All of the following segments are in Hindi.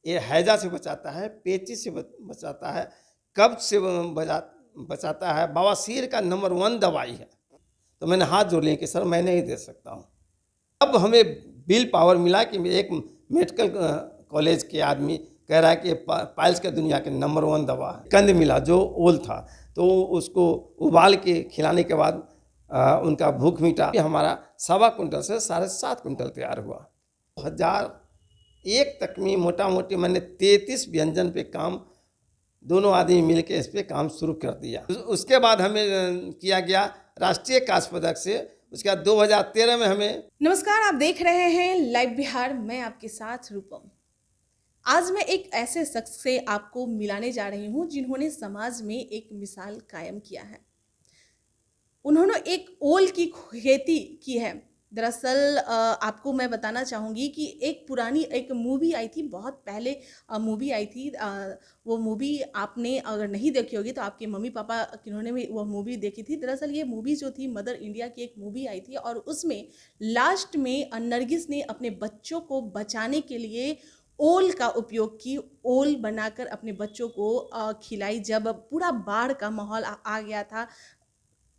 ये हैजा से बचाता है, पेचिश से बचाता है, कब्ज से बचाता है, बवासीर का नंबर 1 दवाई है। तो मैंने हाथ जोड़ लिए कि सर मैं नहीं दे सकता हूँ। अब हमें बिल पावर मिला कि एक मेडिकल कॉलेज के आदमी कह रहा है कि पाइल्स का दुनिया के नंबर 1 दवा है। कंद मिला जो ओल था, तो उसको उबाल के खिलाने के बाद उनका भूख मिटा। हमारा 1.25 कुंटल से 7.5 कुंटल तैयार हुआ। 2001 तक में मोटा मोटी मैंने 33 व्यंजन पे काम, दोनों आदमी मिलकर इस पे काम शुरू कर दिया। उसके बाद हमें किया गया राष्ट्रीय कांस्य पदक से। उसके बाद 2013 में हमें। नमस्कार, आप देख रहे हैं लाइव बिहार, मैं आपके साथ रूपम। आज मैं एक ऐसे शख्स से आपको मिलाने जा रही हूं जिन्होंने समाज में एक मिसाल कायम किया है। उन्होंने एक ओल की खेती की है। दरअसल आपको मैं बताना चाहूँगी कि एक मूवी आई थी, बहुत पहले मूवी आई थी। वो मूवी आपने अगर नहीं देखी होगी तो आपके मम्मी पापा किन्होंने भी वो मूवी देखी थी। दरअसल ये मूवी जो थी मदर इंडिया की एक मूवी आई थी और उसमें लास्ट में नरगिस ने अपने बच्चों को बचाने के लिए ओल का उपयोग की। ओल बनाकर अपने बच्चों को खिलाई। जब पूरा बाढ़ का माहौल आ गया था,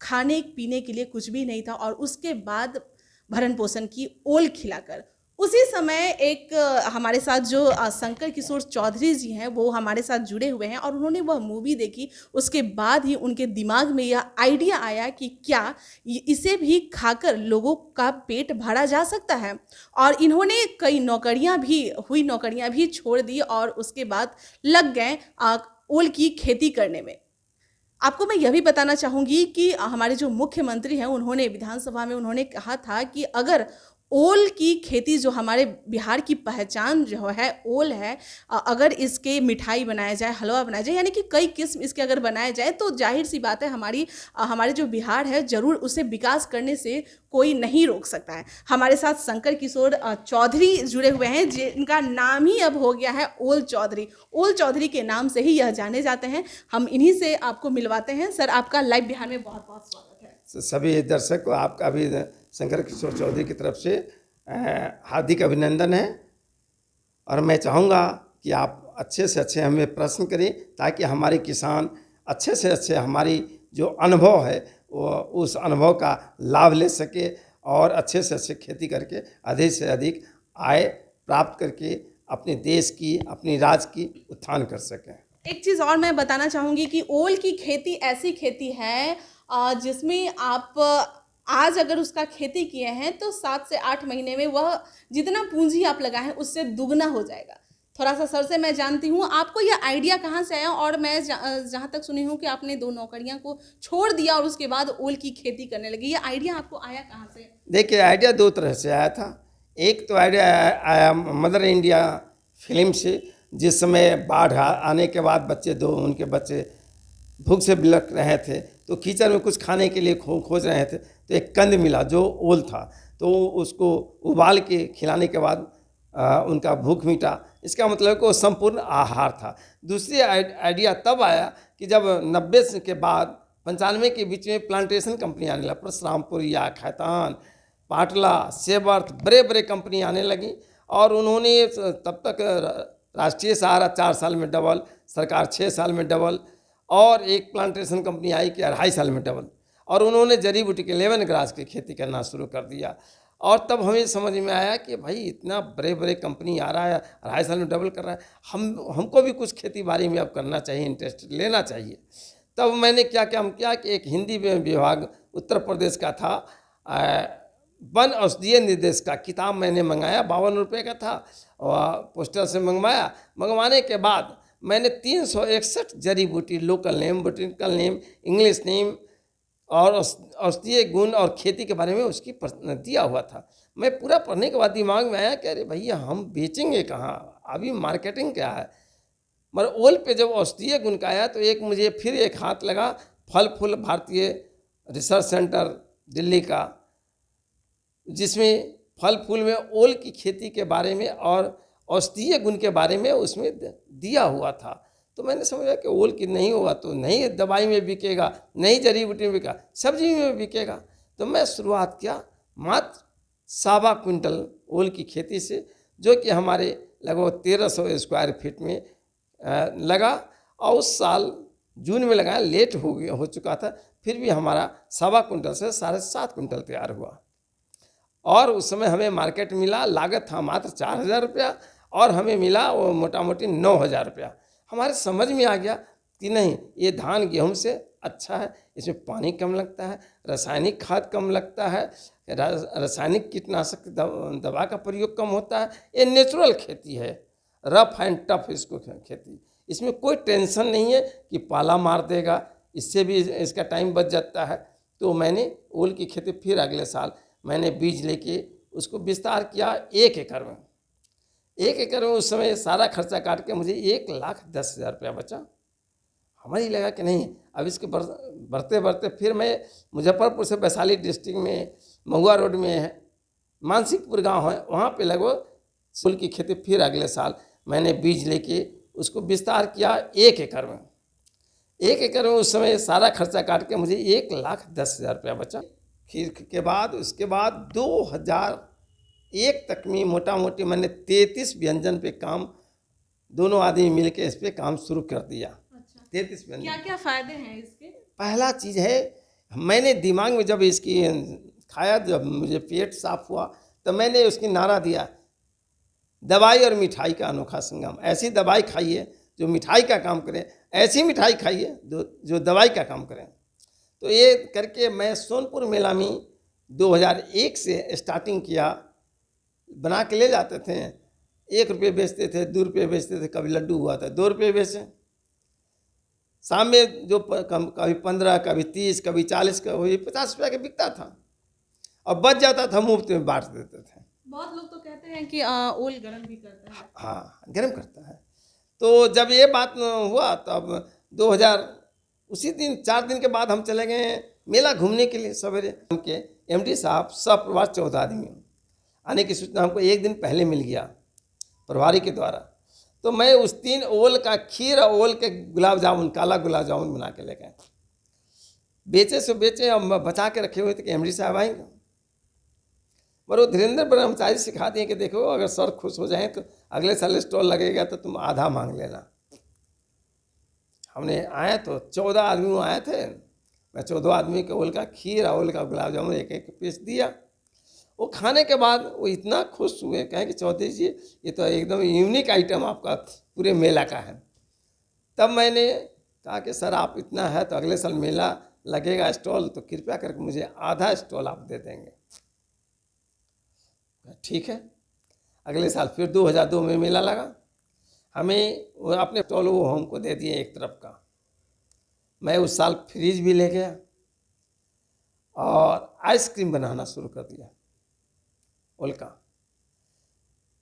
खाने पीने के लिए कुछ भी नहीं था, और उसके बाद भरण पोषण की ओल खिलाकर। उसी समय एक हमारे साथ जो शंकर किशोर चौधरी जी हैं वो हमारे साथ जुड़े हुए हैं और उन्होंने वह मूवी देखी। उसके बाद ही उनके दिमाग में यह आइडिया आया कि क्या इसे भी खाकर लोगों का पेट भरा जा सकता है। और इन्होंने कई नौकरियां भी छोड़ दी और उसके बाद लग गए ओल की खेती करने में। आपको मैं यह भी बताना चाहूँगी कि हमारे जो मुख्यमंत्री हैं उन्होंने विधानसभा में उन्होंने कहा था कि अगर ओल की खेती, जो हमारे बिहार की पहचान जो है ओल है, अगर इसके मिठाई बनाया जाए, हलवा बनाया जाए, यानी कि कई किस्म इसके अगर बनाए जाए तो जाहिर सी बात है हमारे जो बिहार है ज़रूर उसे विकास करने से कोई नहीं रोक सकता है। हमारे साथ शंकर किशोर चौधरी जुड़े हुए हैं जिनका नाम ही अब हो गया है ओल चौधरी। ओल चौधरी के नाम से ही यह जाने जाते हैं। हम इन्हीं से आपको मिलवाते हैं। सर, आपका लाइव बिहार में बहुत बहुत स्वागत है। सभी दर्शक को आपका भी शंकर किशोर चौधरी की तरफ से हार्दिक अभिनंदन है। और मैं चाहूँगा कि आप अच्छे से अच्छे हमें प्रश्न करें ताकि हमारे किसान अच्छे से अच्छे हमारी जो अनुभव है वो उस अनुभव का लाभ ले सके और अच्छे से अच्छे खेती करके अधिक से अधिक आय प्राप्त करके अपने देश की, अपनी राज्य की उत्थान कर सकें। एक चीज़ और मैं बताना चाहूँगी कि ओल की खेती ऐसी खेती है जिसमें आप आज अगर उसका खेती किए हैं तो 7 से 8 महीने में वह जितना पूंजी आप लगाएं उससे दुगना हो जाएगा। थोड़ा सा सर से मैं जानती हूँ आपको यह आइडिया कहाँ से आया, और मैं जहाँ तक सुनी हूँ कि आपने 2 नौकरियाँ को छोड़ दिया और उसके बाद ओल की खेती करने लगी। यह आइडिया आपको आया कहाँ से? देखिए, आइडिया 2 तरह से आया था। एक तो आइडिया आया मदर इंडिया फिल्म से, जिस समय बाढ़ आने के बाद उनके बच्चे भूख से बिलख रहे थे तो कीचड़ में कुछ खाने के लिए खोज रहे थे, तो एक कंद मिला जो ओल था, तो उसको उबाल के खिलाने के बाद उनका भूख मिटा। इसका मतलब कि वो संपूर्ण आहार था। दूसरी आइडिया तब आया कि जब 90 के बाद 95 के बीच में प्लांटेशन कंपनी आने लगा। परशुरामपुर या खैतान, पाटला, सेवर्थ, बड़े बड़े कंपनी आने लगी और उन्होंने तब तक राष्ट्रीय सहारा 4 साल में डबल, सरकार 6 साल में डबल, और एक प्लांटेशन कंपनी आई कि 2.5 साल में डबल, और उन्होंने जड़ी बूटी के लेमन ग्रास की खेती करना शुरू कर दिया। और तब हमें समझ में आया कि भाई इतना बड़े बड़े कंपनी आ रहा है, 2.5 साल में डबल कर रहा है, हमको भी कुछ खेती बाड़ी में अब करना चाहिए, इंटरेस्ट लेना चाहिए। तब मैंने क्या काम किया कि एक हिंदी विभाग उत्तर प्रदेश का था, वन औषधीय निर्देश का किताब मैंने मंगाया, 52 रुपये का था, और पोस्टर से मंगवाने के बाद मैंने 361 जड़ी बूटी, local name, botanical name, English name और औषधीय गुण और खेती के बारे में उसकी दिया हुआ था। मैं पूरा पढ़ने के बाद दिमाग में आया कि अरे भैया हम बेचेंगे कहाँ, अभी मार्केटिंग क्या है। मगर ओल पे जब औषधीय गुण का आया तो मुझे फिर एक हाथ लगा फल फूल भारतीय रिसर्च सेंटर दिल्ली का, जिसमें फल फूल में ओल की खेती के बारे में और औषधीय गुण के बारे में उसमें दिया हुआ था। तो मैंने समझा कि ओल की नहीं होगा तो नहीं दवाई में बिकेगा, नहीं जड़ी बूटी में बिकेगा, सब्जी में बिकेगा। तो मैं शुरुआत किया मात्र 1.25 कुंटल ओल की खेती से, जो कि हमारे लगभग 1300 स्क्वायर फीट में लगा। और उस साल जून में लगाया, लेट हो चुका था, फिर भी हमारा 1.25 कुंटल से 7.5 कुंटल तैयार हुआ। और उस समय हमें मार्केट मिला, लागत था मात्र 4,000 रुपया और हमें मिला वो मोटा मोटी 9,000 रुपया। हमारे समझ में आ गया कि नहीं, ये धान गेहूं से अच्छा है, इसमें पानी कम लगता है, रासायनिक खाद कम लगता है, रासायनिक कीटनाशक दवा का प्रयोग कम होता है, ये नेचुरल खेती है, रफ एंड टफ इसको खेती, इसमें कोई टेंशन नहीं है कि पाला मार देगा, इससे भी इसका टाइम बच जाता है। तो मैंने ओल की खेती फिर अगले साल मैंने बीज लेके उसको विस्तार किया 1 एकड़ में। 1 एकड़ में उस समय सारा खर्चा काट के मुझे 1,10,000 रुपया बचा। हमारी लगा कि नहीं, अब इसके बढ़ते बढ़ते फिर मैं मुजफ्फरपुर से वैशाली डिस्ट्रिक्ट में महुआ रोड में है, मानसिकपुर गांव है, वहाँ पे लगभग फूल की खेती फिर अगले साल मैंने बीज लेके उसको विस्तार किया 1 एकड़ में। 1 एकड़ में उस समय सारा खर्चा काट के मुझे 1,10,000 रुपया बचा। फिर के बाद उसके बाद 2001 तक में मोटा मोटी मैंने 33 व्यंजन पे काम, दोनों आदमी मिलके इस पे काम शुरू कर दिया। अच्छा। 33 व्यंजन। क्या क्या फायदे हैं इसके? पहला चीज़ है, मैंने दिमाग में जब इसकी खाया, जब मुझे पेट साफ हुआ, तो मैंने उसकी नारा दिया, दवाई और मिठाई का अनोखा संगम। ऐसी दवाई खाइए जो मिठाई का काम करे, ऐसी मिठाई खाइए जो दवाई का काम करें। तो ये करके मैं सोनपुर मेला में 2001 से स्टार्टिंग किया। बना के ले जाते थे, 1 रुपये बेचते थे, 2 रुपये बेचते थे, कभी लड्डू हुआ था 2 रुपये बेचे। शाम में जो कभी 15, कभी 30, कभी 40, कभी 50 रुपया के बिकता था, और बच जाता था मुफ्त में बांट देते थे। बहुत लोग तो कहते हैं कि ओल गर्म भी करता है। हाँ, गर्म करता है। तो जब ये बात हुआ तब 2000 उसी दिन 4 दिन के बाद हम चले गए मेला घूमने के लिए। सवेरे उनके एमडी साहब सपरिवार 14 आदमी आने की सूचना हमको 1 दिन पहले मिल गया प्रभारी के द्वारा। तो मैं उस दिन ओल का खीर और ओल के गुलाब जामुन, काला गुलाब जामुन बना के ले गए। बेचे से बेचे, हम बचा के रखे हुए थे कि एमडी साहब आएंगे। पर वो धीरेन्द्र ब्रह्मचारी सिखा दिए कि देखो, अगर सर खुश हो जाए तो अगले साल स्टॉल लगेगा तो तुम आधा मांग लेना। हमने आए तो 14 आदमी आए थे, मैं 14 आदमी के ओल का खीर और ओल का गुलाब जामुन एक एक पीस दिया। वो खाने के बाद वो इतना खुश हुए, कहें कि चौधरी जी ये तो एकदम यूनिक आइटम आपका पूरे मेला का है। तब मैंने कहा कि सर आप इतना है तो अगले साल मेला लगेगा स्टॉल, तो कृपया करके मुझे आधा स्टॉल आप दे देंगे। ठीक है। अगले साल फिर 2002 में मेला लगा, हमें वो अपने स्टॉल वो हमको दे दिए एक तरफ का। मैं उस साल फ्रिज भी ले गया और आइसक्रीम बनाना शुरू कर दिया, ओल का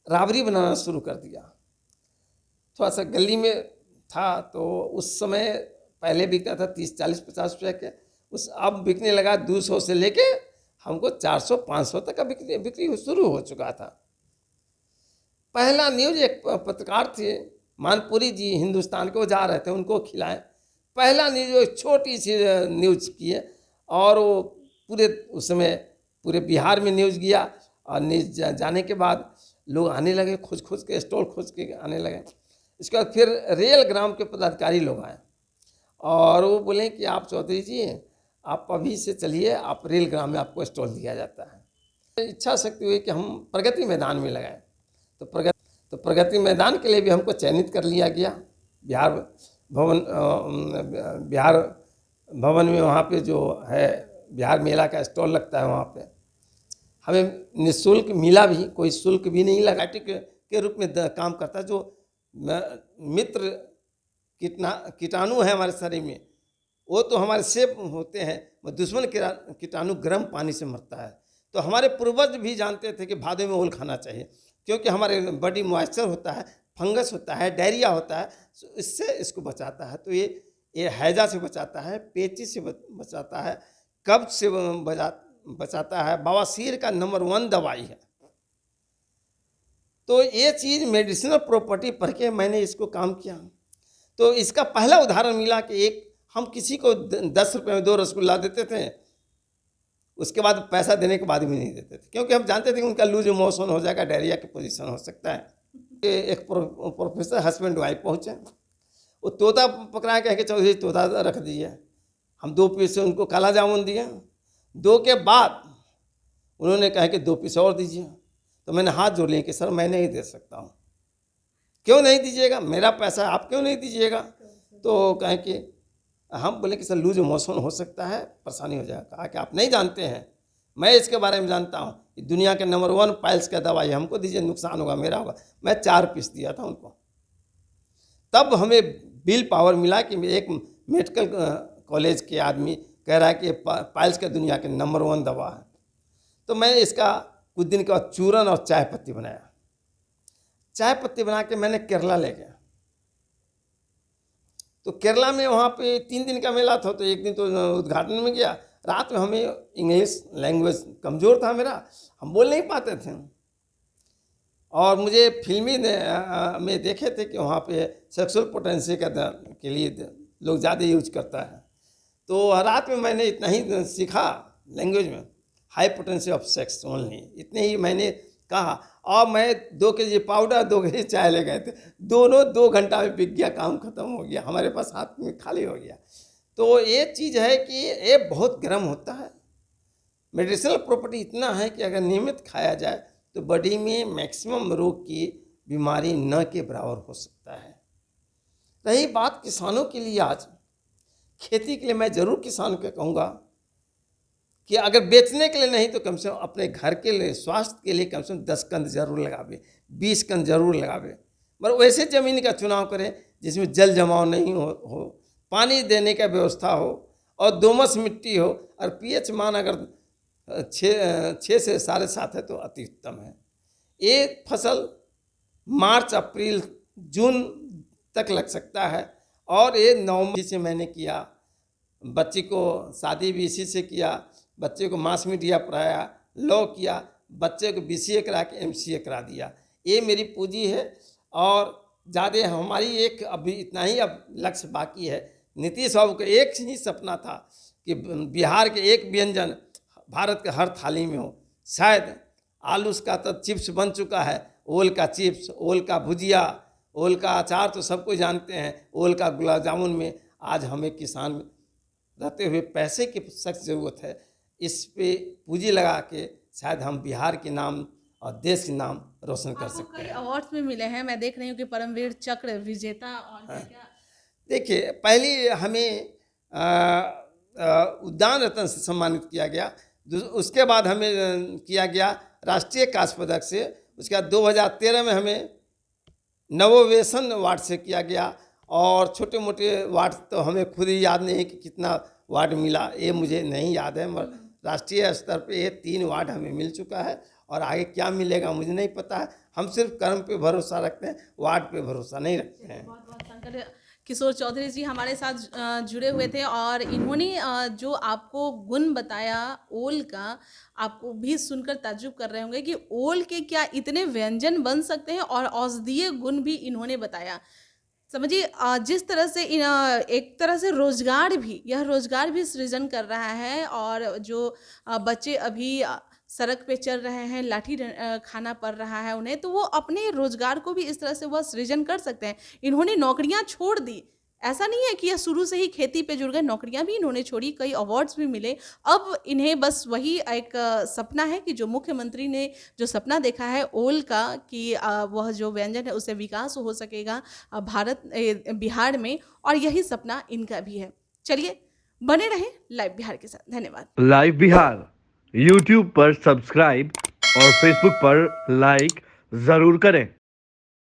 राबड़ी बनाना शुरू कर दिया। थोड़ा सा गली में था तो उस समय पहले बिकता था 30, 40, 50 रुपये के, उस अब बिकने लगा 200 से लेके हमको 400, 500 तक का बिक्री शुरू हो चुका था। पहला न्यूज एक पत्रकार थे मानपुरी जी, हिंदुस्तान के, वो जा रहे थे, उनको खिलाए। पहला न्यूज एक छोटी सी न्यूज किए और वो पूरे उस समय पूरे बिहार में न्यूज गया। और न्यूज जाने के बाद लोग आने लगे, खोज खोज के स्टॉल खोज के आने लगे। इसके बाद फिर रेल ग्राम के पदाधिकारी लोग आए और वो बोले कि आप चौधरी जी आप अभी से चलिए, आप रेल ग्राम में आपको स्टॉल दिया जाता है। इच्छा शक्ति हुई कि हम प्रगति मैदान में लगाए। तो प्रगति मैदान के लिए भी हमको चयनित कर लिया गया। बिहार भवन में वहाँ पे जो है बिहार मेला का स्टॉल लगता है, वहाँ पे हमें निःशुल्क मिला भी, कोई शुल्क भी नहीं लगा। के रूप में काम करता है, जो मित्र कीटाणु है हमारे शरीर में, वो तो हमारे सेब होते हैं, दुश्मन कीटाणु गर्म पानी से मरता है। तो हमारे पूर्वज भी जानते थे कि भादों में ओल खाना चाहिए, क्योंकि हमारे बॉडी मॉइस्चर होता है, फंगस होता है, डायरिया होता है, इससे इसको बचाता है। तो ये हैजा से बचाता है, पेचिश से बचाता है, कब्ज से बचाता है, बवासीर का नंबर 1 दवाई है। तो ये चीज़ मेडिसिनल प्रॉपर्टी पढ़ के मैंने इसको काम किया। तो इसका पहला उदाहरण मिला कि एक हम किसी को 10 रुपये में 2 रसगुल्ला देते थे, उसके बाद पैसा देने के बाद भी नहीं देते थे, क्योंकि हम जानते थे कि उनका लूज मोशन हो जाएगा, डायरिया की पोजीशन हो सकता है। एक प्रोफेसर हस्बैंड वाइफ पहुँचे, वो तोता पकड़ा के चौधरी तोता रख दिए। हम 2 पीस उनको काला जामुन दिए। 2 के बाद उन्होंने कहा कि 2 पीस और दीजिए। तो मैंने हाथ जोड़ लिए कि सर मैं नहीं दे सकता हूँ। क्यों नहीं दीजिएगा, मेरा पैसा आप क्यों नहीं दीजिएगा? तो कहें कि हम बोले कि सर लूज मोशन हो सकता है, परेशानी हो जाएगा। कहा कि आप नहीं जानते हैं, मैं इसके बारे में जानता हूँ। दुनिया के नंबर 1 पाइल्स का दवाई, हमको दीजिए, नुकसान होगा मेरा होगा। मैं 4 पीस दिया था उनको। तब हमें विल पावर मिला कि एक मेडिकल कॉलेज के आदमी कह रहा है कि पाइल्स का दुनिया के नंबर 1 दवा है। तो मैं इसका कुछ दिन के बाद चूरन और चाय पत्ती बनाया। चाय पत्ती बना के मैंने केरला ले गया। तो केरला में वहाँ पे 3 दिन का मेला था। तो एक दिन तो उद्घाटन में गया, रात में हमें इंग्लिश लैंग्वेज कमज़ोर था मेरा, हम बोल नहीं पाते थे। और मुझे फिल्मी में देखे थे कि वहाँ पे सेक्सुअल पोटेंशियल के लिए लोग ज़्यादा यूज करता है। तो रात में मैंने इतना ही सीखा लैंग्वेज में, high potential of sex only, इतने ही मैंने कहा। और मैं 2 केजी पाउडर 2 केजी चाय ले गए थे, दोनों 2 घंटा में बिक गया, काम खत्म हो गया, हमारे पास हाथ में खाली हो गया। तो ये चीज़ है कि ये बहुत गर्म होता है। मेडिसिनल प्रॉपर्टी इतना है कि अगर नियमित खाया जाए तो बॉडी में मैक्सिमम रोग की बीमारी न के बराबर हो सकता है। रही बात किसानों के लिए, आज खेती के लिए मैं ज़रूर किसान को कहूँगा कि अगर बेचने के लिए नहीं तो कम से कम अपने घर के लिए, स्वास्थ्य के लिए कम से कम 10 कंद जरूर लगावे, 20 कंद जरूर लगावे। मगर वैसे ज़मीन का चुनाव करें जिसमें जल जमाव नहीं हो, पानी देने का व्यवस्था हो और दोमस मिट्टी हो, और पीएच मान अगर 6 से 7.5 है तो अति उत्तम है। ये फसल मार्च अप्रैल जून तक लग सकता है। और ये नवंबर से मैंने किया, बच्ची को शादी भी इसी से किया, बच्चे को मास मीडिया पढ़ाया, लॉ किया, बच्चे को BCA करा के MCA करा दिया। ये मेरी पूंजी है। और ज़्यादा हमारी एक अभी इतना ही अब लक्ष्य बाकी है। नीतीश बाबू का एक ही सपना था कि बिहार के एक व्यंजन भारत के हर थाली में हो। शायद आलू का तो चिप्स बन चुका है, ओल का चिप्स, ओल का भुजिया, ओल का अचार तो सबको जानते हैं, ओल का गुलाब जामुन में आज हमें किसान रहते हुए पैसे की सख्त ज़रूरत है। इस पे पूंजी लगा के शायद हम बिहार के नाम और देश के नाम रोशन कर सकते हैं। अवार्ड्स भी मिले हैं, मैं देख रही हूँ कि परमवीर चक्र विजेता और क्या। देखिए, पहले हमें उद्यान रत्न से सम्मानित किया गया, उसके बाद हमें किया गया राष्ट्रीय कांस्य पदक से, उसके बाद 2013 में हमें नवोवेशन अवार्ड से किया गया। और छोटे मोटे अवार्ड तो हमें खुद ही याद नहीं है कि कितना अवार्ड मिला, ये मुझे नहीं याद है। मगर राष्ट्रीय स्तर पे ये 3 अवार्ड हमें मिल चुका है, और आगे क्या मिलेगा मुझे नहीं पता है। हम सिर्फ कर्म पे भरोसा रखते हैं, अवार्ड पे भरोसा नहीं रखते हैं। बहुत बहुत शंकर किशोर चौधरी जी हमारे साथ जुड़े हुए थे, और इन्होंने जो आपको गुण बताया ओल का, आपको भी सुनकर ताज्जुब कर रहे होंगे कि ओल के क्या इतने व्यंजन बन सकते हैं, और औषधीय गुण भी इन्होंने बताया। समझिए जिस तरह से एक तरह से रोजगार भी सृजन कर रहा है। और जो बच्चे अभी सड़क पे चल रहे हैं, लाठी खाना पड़ रहा है उन्हें, तो वो अपने रोजगार को भी इस तरह से वह सृजन कर सकते हैं। इन्होंने नौकरियां छोड़ दी, ऐसा नहीं है कि यह शुरू से ही खेती पे जुड़ गए, नौकरियां भी इन्होंने छोड़ी, कई अवार्ड्स भी मिले। अब इन्हें बस वही एक सपना है कि जो मुख्यमंत्री ने जो सपना देखा है ओल का, कि वह जो व्यंजन है उससे विकास हो सकेगा बिहार में, और यही सपना इनका भी है। चलिए बने रहें लाइव बिहार के साथ। धन्यवाद। लाइव बिहार YouTube पर सब्सक्राइब और Facebook पर लाइक जरूर करें।